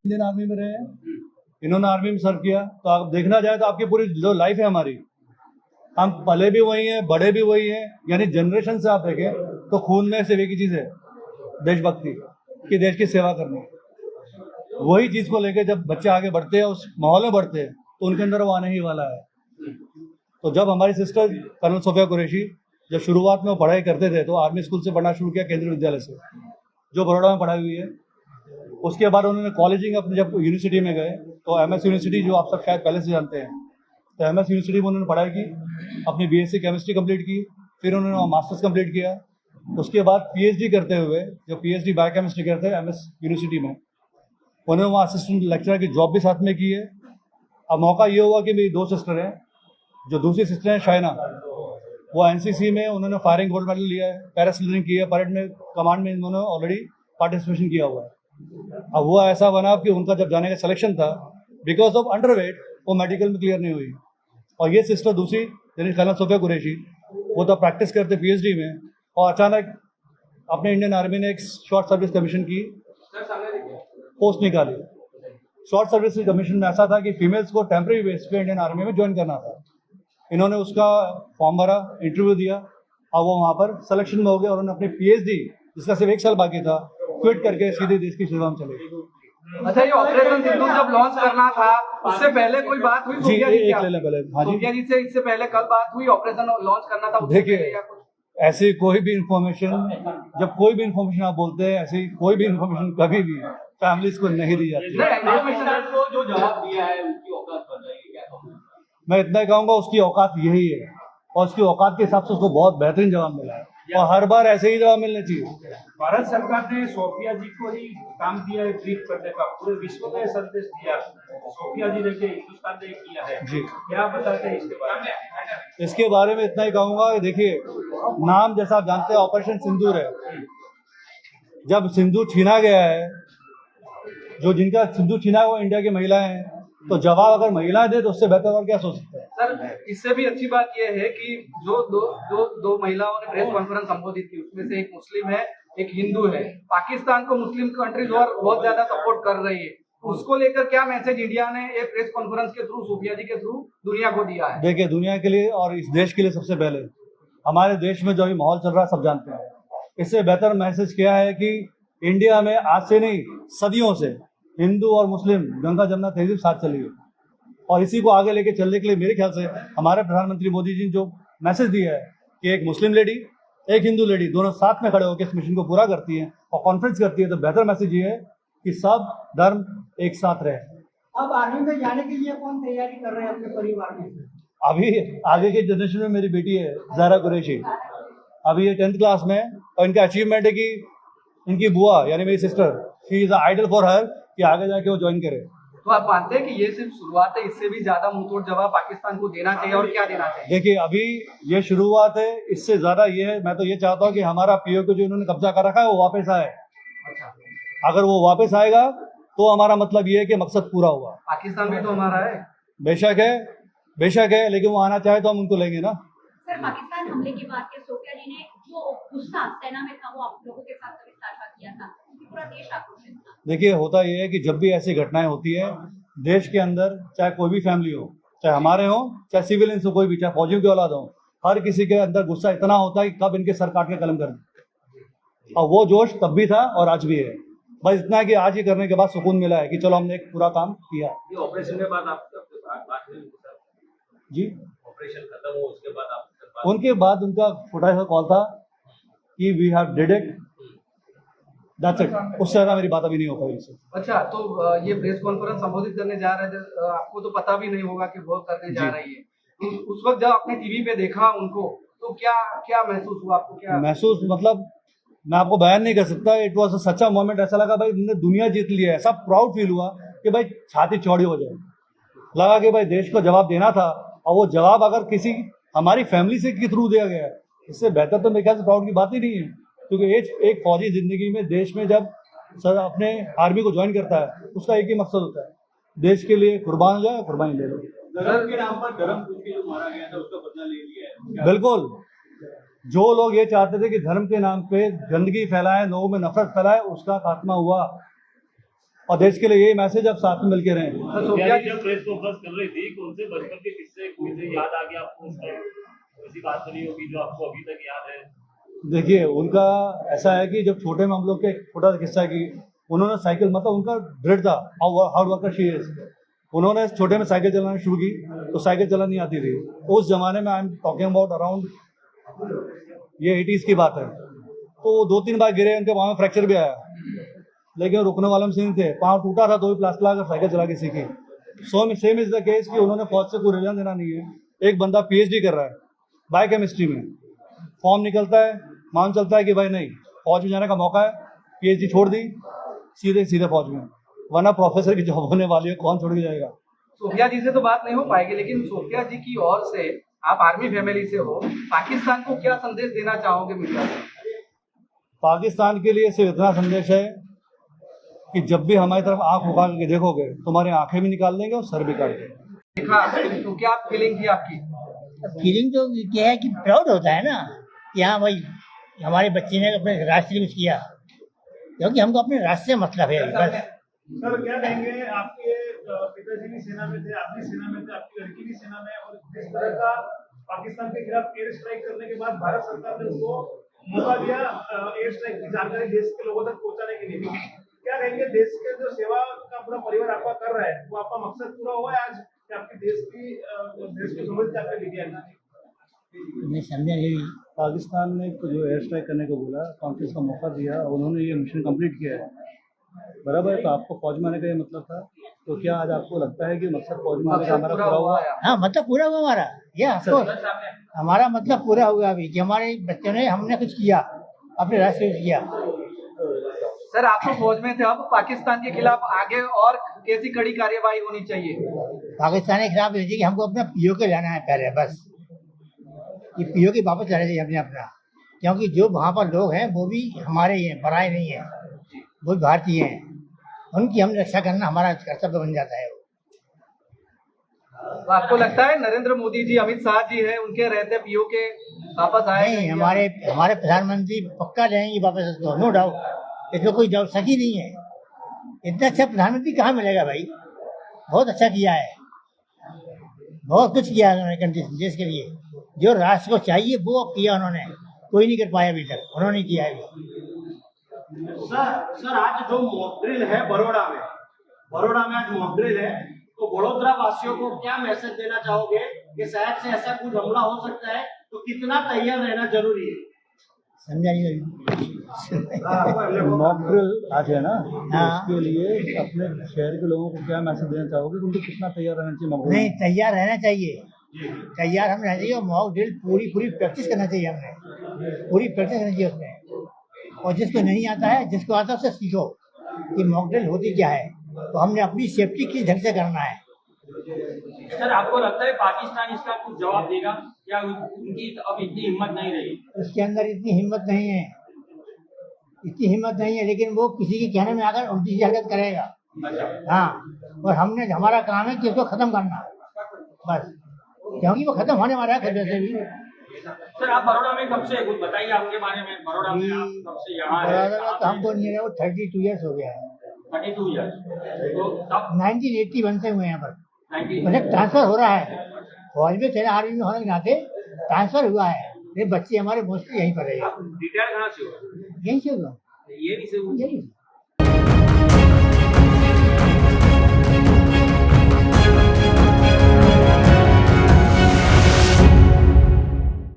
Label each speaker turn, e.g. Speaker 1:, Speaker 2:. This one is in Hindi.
Speaker 1: इंडियन आर्मी में रहे हैं, इन्होंने आर्मी में सर्व किया, तो आप देखना जाए तो आपकी पूरी जो लाइफ है हमारी, हम पले भी वही हैं, बड़े भी वही हैं, यानी जनरेशन से आप देखें तो खून में सिर्फ एक ही चीज़ है, देशभक्ति कि देश की सेवा करनी। वही चीज़ को लेकर जब बच्चे आगे बढ़ते हैं, उस माहौल में बढ़ते हैं, तो उनके अंदर वो आने ही वाला है। तो जब हमारी सिस्टर कर्नल सोफिया कुरैशी जब शुरुआत में वो पढ़ाई करते थे तो आर्मी स्कूल से पढ़ना शुरू किया, केंद्रीय विद्यालय से, जो बड़ौदा में पढ़ाई हुई है। उसके बाद उन्होंने कॉलेजिंग अपने जब यूनिवर्सिटी में गए तो एमएस यूनिवर्सिटी, जो आप सब शायद पहले से जानते हैं, तो एमएस यूनिवर्सिटी में उन्होंने पढ़ाई की, अपनी बीएससी केमिस्ट्री कंप्लीट की, फिर उन्होंने मास्टर्स कंप्लीट किया। उसके बाद पीएचडी करते हुए, जो पीएचडी बायोकेमिस्ट्री करते हैं एमएस यूनिवर्सिटी में, उन्होंने वहाँ असिस्टेंट लेक्चरर की जॉब भी साथ में की है। अब मौका ये हुआ कि मेरी दो सिस्टर हैं, जो दूसरी सिस्टर हैं शाइना, वो एनसीसी में उन्होंने फायरिंग गोल्ड मेडल लिया है, पैरासिलिंग की है, परेड में कमांड में उन्होंने ऑलरेडी पार्टिसिपेशन किया हुआ है। अब वो ऐसा बना कि उनका जब जाने का सिलेक्शन था, बिकॉज ऑफ अंडरवेट वो मेडिकल में क्लियर नहीं हुई। और ये सिस्टर दूसरी यानी कर्नल सोफिया कुरैशी, वो तो प्रैक्टिस करते पीएचडी में, और अचानक अपने इंडियन आर्मी ने एक शॉर्ट सर्विस कमीशन की पोस्ट निकाली। शॉर्ट सर्विस कमीशन में ऐसा था कि फीमेल्स को टेम्परेरी बेस पे इंडियन आर्मी में ज्वाइन करना था। इन्होंने उसका फॉर्म भरा, इंटरव्यू दिया, और वो वहाँ पर सिलेक्शन में हो गया, और उन्होंने अपनी पीएचडी, जिसका सिर्फ 1 साल बाकी था, क्विट करके सीधे देश की सेवा में चले गए।
Speaker 2: अच्छा, ये ऑपरेशन सिंदूर जब लॉन्च करना था, उससे पहले कोई बात हुई
Speaker 1: जी? एक ले पहले, हाँ जी,
Speaker 2: सोफिया जी से इससे पहले कल बात हुई, ऑपरेशन लॉन्च करना था?
Speaker 1: देखिए, ऐसी कोई भी इंफॉर्मेशन, जब कोई भी इंफॉर्मेशन आप बोलते हैं, ऐसी कोई भी इंफॉर्मेशन कभी भी फैमिलीज को नहीं दी जाती है।
Speaker 3: जो जवाब दिया है उसकी औकात बताइए, क्या कहूँगा?
Speaker 1: मैं इतना ही कहूँगा, उसकी औकात यही है, और उसकी औकात के हिसाब से उसको बहुत बेहतरीन जवाब मिला है, और हर बार ऐसे ही जवाब मिलना चाहिए।
Speaker 4: भारत सरकार ने सोफिया जी को ही काम दिया है ब्रीफ करने का, पूरे विश्व को संदेश दिया, सोफिया जी ने हिंदुस्तान ने किया है
Speaker 1: जी।
Speaker 4: क्या बताते हैं इसके बारे में?
Speaker 1: इसके बारे में इतना ही कहूँगा, देखिए, नाम जैसा आप जानते हैं ऑपरेशन सिंदूर है। जब सिंदूर छीना गया है, जो जिनका सिंदूर छीना है वो इंडिया की महिलाएं हैं, तो जवाब अगर महिलाएं दे तो उससे बेहतर और क्या सोच सकते हैं।
Speaker 2: सर, इससे भी अच्छी बात यह है कि जो दो महिलाओं ने प्रेस कॉन्फ्रेंस संबोधित की, उसमें से एक मुस्लिम है, एक हिंदू है। पाकिस्तान को मुस्लिम कंट्रीज और बहुत ज्यादा सपोर्ट कर रही है, उसको लेकर क्या मैसेज इंडिया ने एक प्रेस कॉन्फ्रेंस के थ्रू, सोफिया जी के थ्रू दुनिया को दिया है?
Speaker 1: देखिए, दुनिया के लिए और इस देश के लिए सबसे पहले, हमारे देश में जो अभी माहौल चल रहा है सब जानते हैं। इससे बेहतर मैसेज क्या है कि इंडिया में आज से नहीं, सदियों से हिंदू और मुस्लिम गंगा जमुना तहजीब साथ चली है, और इसी को आगे लेके चलने के लिए मेरे ख्याल से हमारे प्रधानमंत्री मोदी जी ने जो मैसेज दिया है कि एक मुस्लिम लेडी, एक हिंदू लेडी, दोनों साथ में खड़े होकर इस मिशन को पूरा करती हैं और कॉन्फ्रेंस करती है, तो बेहतर मैसेज ये है कि सब धर्म एक साथ रहे।
Speaker 5: अब आर्मी में जाने के लिए कौन तैयारी कर रहे हैं अपने परिवार में?
Speaker 1: अभी आगे के जनरेशन में मेरी बेटी है ज़हरा कुरैशी, अभी ये 10th क्लास में, और इनका अचीवमेंट है कि इनकी बुआ यानी मेरी sister, she is idol for her, कि आगे जाके वो ज्वाइन करे।
Speaker 2: तो आप मानते हैं कि ये सिर्फ शुरुआत है, इससे भी ज्यादा मुंहतोड़ जवाब पाकिस्तान को देना चाहिए, और क्या देना चाहिए?
Speaker 1: देखिए, अभी ये शुरुआत है, इससे ज्यादा ये है, मैं तो ये चाहता हूँ कि हमारा पीओके जो इन्होंने कब्जा कर रखा है वो वापस आए।
Speaker 2: अच्छा,
Speaker 1: अगर वो वापस आएगा तो हमारा मतलब ये है कि मकसद पूरा हुआ।
Speaker 2: पाकिस्तान भी तो हमारा है।
Speaker 1: बेशक है, बेशक है, लेकिन वो आना चाहे तो हम उनको लेंगे ना।
Speaker 6: सर, पाकिस्तान हमले के बाद के सोफिया जी ने जो गुस्सा सेना में था वो आप लोगों के साथ कभी साझा किया था, पूरा देश आक्रोशित था।
Speaker 1: देखिए, होता ये है कि जब भी ऐसी घटनाएं होती है देश के अंदर, चाहे कोई भी फैमिली हो, चाहे हमारे हो, चाहे सिविलियंस हो, कोई भी, चाहे फौजियों की औलाद हो, हर किसी के अंदर गुस्सा इतना होता है कि कब इनके सर काट के कलम कर दें। और वो जोश तब भी था और आज भी है। बस इतना है कि आज ये करने के बाद सुकून मिला है कि चलो हमने एक पूरा काम किया।
Speaker 4: ये ऑपरेशन के बाद आप बात हुई
Speaker 1: जी,
Speaker 4: ऑपरेशन खत्म हो उसके बाद आप
Speaker 1: उनके बाद उनका छोटा सा कॉल था कि we have did it, that's it. उससे ज्यादा मेरी बात अभी नहीं हो पाई इससे।
Speaker 2: अच्छा, तो ये प्रेस कॉन्फ्रेंस संबोधित करने जा रहे थे, आपको तो पता भी नहीं होगा कि वो करने जा रही है, तो उस वक्त जब आपने टीवी पे देखा उनको, तो क्या महसूस हुआ आपको? क्या
Speaker 1: महसूस, मतलब मैं आपको बयान नहीं कर सकता। It was such a moment, ऐसा लगा भाई हमने दुनिया जीत ली है, ऐसा प्राउड फील हुआ कि भाई छाती चौड़ी हो जाए। लगा कि भाई देश को जवाब देना था, और वो जवाब अगर किसी हमारी फैमिली से के थ्रू दिया गया है, इससे बेहतर तो मेरे ख्याल से प्राउड की बात ही नहीं है। क्योंकि एक फौजी जिंदगी में देश में जब सर अपने आर्मी को ज्वाइन करता है, उसका एक ही मकसद होता है, देश के लिए कुर्बान हो जाए, कुर्बानी ले लो।
Speaker 3: धर्म के नाम पर धर्म पूछ के जो मारा गया था उसका बदला ले लिया है।
Speaker 1: बिल्कुल, जो लोग ये चाहते थे कि धर्म के नाम पे गंदगी फैलाएं, लोगों में नफरत फैलाएं, उसका खात्मा हुआ। और देश के लिए यही मैसेज अब साथ में मिलकर रहें।
Speaker 2: तो सोफिया जी
Speaker 7: जब प्रेस कॉन्फ्रेंस कर रही थी कौन से बचपन के किस्से कोई से याद आ गया आपको उस टाइम? ऐसी बात तो नहीं होगी जो आपको अभी तक याद है?
Speaker 1: देखिए उनका ऐसा है कि जब छोटे में हम लोग के एक छोटा सा किस्सा है कि उन्होंने साइकिल मतलब उनका दृढ़ था, हार्ड वर्कर शी इज। उन्होंने छोटे में साइकिल चलाना शुरू की तो साइकिल चलानी नहीं आती थी। उस जमाने में I am talking about around ये 80s की बात है। तो 2-3 बार गिरे, उनके पाँव में फ्रैक्चर भी आया, लेकिन रुकने वाले में से नहीं थे। पाँव टूटा था तो भी प्लास्टर लगाकर साइकिल चला के सीखी। सेम इज द केस कि उन्होंने फौज से कोई रिजल्ट देना नहीं है। एक बंदा PhD कर रहा है बायोकेमिस्ट्री में, फॉर्म निकलता है, मान चलता है कि भाई नहीं फौज में जाने का मौका है, PhD छोड़ दी, सीधे फौज में, वरना प्रोफेसर की जॉब होने वाली है, कौन छोड़ के जाएगा।
Speaker 2: सोफिया जी से तो बात नहीं हो पाएगी, लेकिन सोफिया जी की ओर से, आप आर्मी फैमिली से हो, पाकिस्तान को क्या संदेश देना चाहोगे मीडिया से?
Speaker 1: पाकिस्तान के लिए सिर्फ इतना संदेश है कि जब भी हमारी तरफ आंख उठा के देखोगे तुम्हारी आंखें भी निकाल देंगे और सर भी काट देंगे।
Speaker 2: देखा तो क्या फीलिंग थी आपकी?
Speaker 5: फीलिंग तो क्या है कि प्राउड होता है ना कि हाँ भाई हमारे बच्चे ने अपने राष्ट्र के लिए कुछ किया, क्योंकि हमको अपने राष्ट्र से मतलब है बस।
Speaker 4: सर क्या कहेंगे, आपके पिताजी भी सेना में थे, आप भी सेना में थे, आपकी लड़की भी सेना में, और जिस तरह का पाकिस्तान के खिलाफ एयर स्ट्राइक करने के बाद भारत सरकार ने उसको मौका दिया एयर स्ट्राइक की जानकारी देश के लोगों तक पहुंचाने के लिए, क्या कहेंगे देश के जो सेवा का पूरा परिवार आपका कर रहा है वो आपका मकसद पूरा हुआ है आज कि आपकी देश की समझ आपके लिए दिया?
Speaker 5: मैं समझा नहीं।
Speaker 1: पाकिस्तान ने जो एयर स्ट्राइक करने को बोला, कॉन्फ्रेंस का मौका दिया, उन्होंने ये मिशन कंप्लीट किया है, बराबर है। तो आपको फौज में आने का ये मतलब था, तो क्या आज आपको लगता है कि मकसद फौज में आने का हमारा पूरा हुआ?
Speaker 5: हाँ मतलब पूरा हुआ हमारा, ये हमारा मतलब पूरा हुआ अभी कि हमारे बच्चों ने, हमने कुछ किया अपने राष्ट्र के किया।
Speaker 2: सर आप तो फौज में थे, अब पाकिस्तान के खिलाफ आगे और कैसी कड़ी कार्यवाही होनी चाहिए?
Speaker 5: पाकिस्तान के खिलाफ कि हमको अपना PO के लाना है पहले, बस ये PO के वापस लाना चाहिए अपने अपना, क्योंकि जो वहाँ पर लोग हैं वो भी हमारे ही हैं, पराए नहीं है, वो भी भारतीय हैं, उनकी हम रक्षा करना हमारा कर्तव्य बन जाता है।
Speaker 2: तो आपको लगता है नरेंद्र मोदी जी, अमित शाह जी है, उनके रहते PO के वापस आए?
Speaker 5: नहीं, हमारे प्रधानमंत्री पक्का जाएंगे वापस उसको, नो डाउट, इसमें कोई डाउट सच ही नहीं है। इतना अच्छा प्रधानमंत्री कहाँ मिलेगा भाई, बहुत अच्छा किया है, बहुत कुछ किया है उन्होंने कंट्री देश के लिए, जो राष्ट्र को चाहिए वो किया उन्होंने, कोई नहीं कर पाया अभी तक, उन्होंने किया है।
Speaker 8: सर आज जो मॉक ड्रिल है बड़ौदा में आज मॉक ड्रिल है, तो बड़ोदरा वासियों को क्या मैसेज देना चाहोगे कि शायद से ऐसा कुछ हमला हो सकता है, तो कितना तैयार रहना जरूरी है?
Speaker 5: समझा नहीं?
Speaker 1: मॉक ड्रिल आज है ना,
Speaker 5: हाँ।
Speaker 1: उसके लिए अपने शहर के लोगों को क्या मैसेज देना चाहोगे कि उनको कितना तैयार रहना चाहिए मॉक ड्रिल?
Speaker 5: नहीं, तैयार रहना चाहिए, तैयार हम रहना चाहिए, और मॉक ड्रिल पूरी प्रैक्टिस करना चाहिए, हमने पूरी प्रैक्टिस करनी चाहिए उसमें, और जिसको नहीं आता है, जिसको आता है उससे सीखो कि मॉक ड्रिल होती क्या है, तो हमने अपनी सेफ्टी किस ढंग से करना है।
Speaker 7: सर आपको लगता है पाकिस्तान इसका कुछ जवाब देगा या उनकी अब इतनी हिम्मत नहीं रही?
Speaker 5: उसके अंदर इतनी हिम्मत नहीं है, लेकिन वो किसी के कहने में आकर उल्टी हरकत करेगा। हाँ, और हमारा काम है कि उसको खत्म करना, बस, क्योंकि वो खत्म होने वाला है खुद से भी।
Speaker 7: सर आप बड़ौदा में कब से, कुछ बताइए आपके बारे में, बड़ौदा में आप कब से यहाँ है?
Speaker 5: बड़ौदा में तो हमको नहीं है, वो 32 ईयर्स हो गया है,
Speaker 7: 32 ईयर्स, तो तब
Speaker 5: 1981 से हुए यहाँ पर,
Speaker 7: 90
Speaker 5: मतलब ट्रांसफर हो रहा है, फौज में थे, आर्मी में होने के नाते ट्रांसफर हुआ है, ये बच्चे हमारे मोस्टली यहीं पर है।
Speaker 7: रिटायर कहाँ से हुआ?
Speaker 5: यहीं से हुआ,
Speaker 7: ये नहीं से हुआ?
Speaker 5: यहीं से।